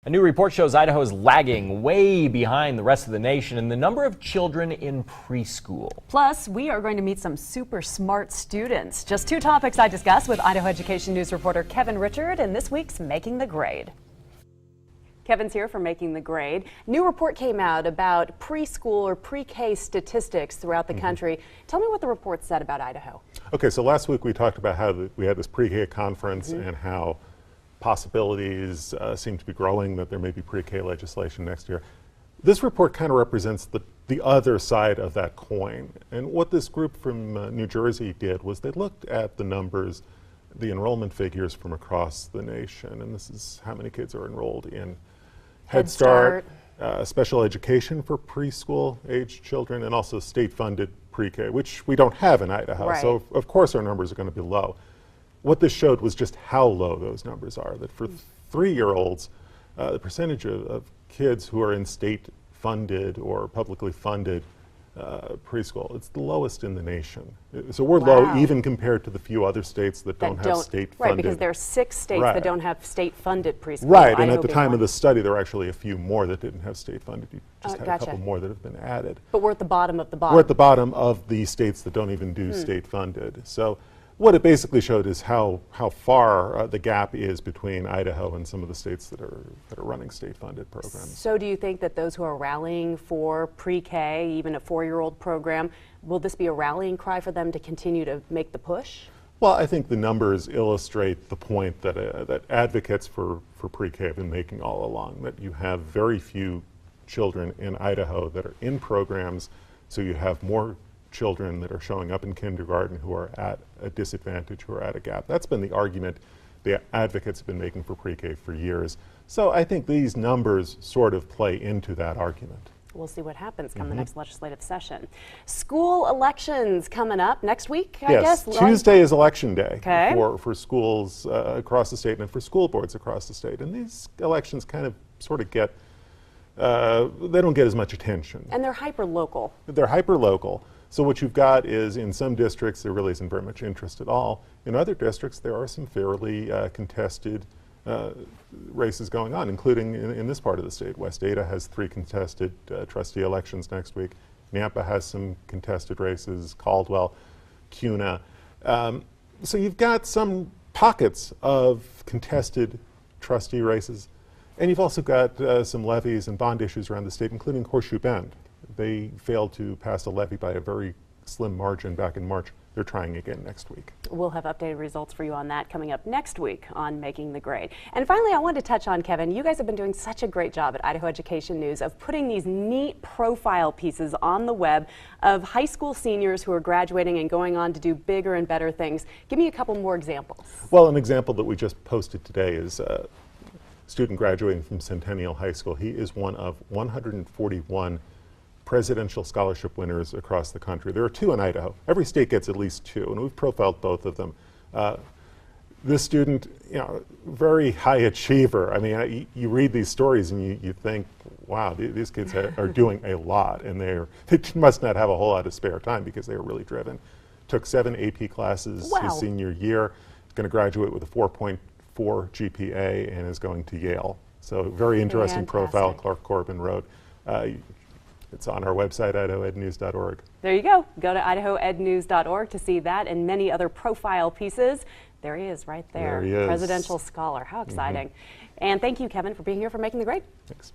A new report shows Idaho is lagging way behind the rest of the nation in the number of children in preschool. Plus, we are going to meet some super smart students. Just two topics I discuss with Idaho Education News reporter Kevin Richard in this week's Making the Grade. Kevin's here for Making the Grade. New report came out about preschool or pre-K statistics throughout the country. Tell me what the report said about Idaho. Okay, so last week we talked about how we had this pre-K conference and how possibilities seem to be growing that there may be pre-K legislation next year. This report kind of represents the other side of that coin. And what this group from New Jersey did was they looked at the numbers, the enrollment figures from across the nation. And this is how many kids are enrolled in Head Start, special education for preschool age children, and also state-funded pre-K, which we don't have in Idaho. Right. So of course our numbers are going to be low. What this showed was just how low those numbers are, that for 3-year-olds, the percentage of kids who are in state-funded or publicly funded preschool, it's the lowest in the nation. So we're low even compared to the few other states that don't have state-funded. Right, because there are 6 states that don't have state-funded preschool. Right, and at the time of the study, there were actually a few more that didn't have state-funded. You just had a couple more that have been added. But we're at the bottom of the bottom. We're at the bottom of the states that don't even do state-funded. So what it basically showed is how far the gap is between Idaho and some of the states that are running state-funded programs. So do you think that those who are rallying for pre-K, even a 4-year-old program, will this be a rallying cry for them to continue to make the push? Well, I think the numbers illustrate the point that that advocates for pre-K have been making all along, that you have very few children in Idaho that are in programs, so you have more children that are showing up in kindergarten who are at a disadvantage, who are at a gap. That's been the argument the advocates have been making for pre-K for years. So I think these numbers sort of play into that argument. We'll see what happens come the next legislative session. School elections coming up next week, I guess? Yes, Tuesday is election day for schools across the state and for school boards across the state. And these elections kind of sort of get, they don't get as much attention. And they're hyper-local. They're hyper-local. So what you've got is in some districts there really isn't very much interest at all. In other districts there are some fairly contested races going on, including in this part of the state. West Ada has 3 contested trustee elections next week. Nampa has some contested races, Caldwell, Kuna. So you've got some pockets of contested trustee races, and you've also got some levies and bond issues around the state, including Horseshoe Bend. They failed to pass a levy by a very slim margin back in March. They're trying again next week. We'll have updated results for you on that coming up next week on Making the Grade. And finally, I wanted to touch on, Kevin, you guys have been doing such a great job at Idaho Education News of putting these neat profile pieces on the web of high school seniors who are graduating and going on to do bigger and better things. Give me a couple more examples. Well, an example that we just posted today is a student graduating from Centennial High School. He is one of 141 presidential scholarship winners across the country. There are 2 in Idaho. Every state gets at least 2, and we've profiled both of them. This student, very high achiever. I mean, you read these stories and you think, wow, these kids are doing a lot, and they must not have a whole lot of spare time because they are really driven. Took 7 AP classes his senior year. He's going to graduate with a 4.4 GPA and is going to Yale. So very interesting profile Clark Corbin wrote. It's on our website, idahoednews.org. There you go. Go to idahoednews.org to see that and many other profile pieces. There he is right there. There he is. Presidential scholar. How exciting. And thank you, Kevin, for being here for Making the Grade. Thanks.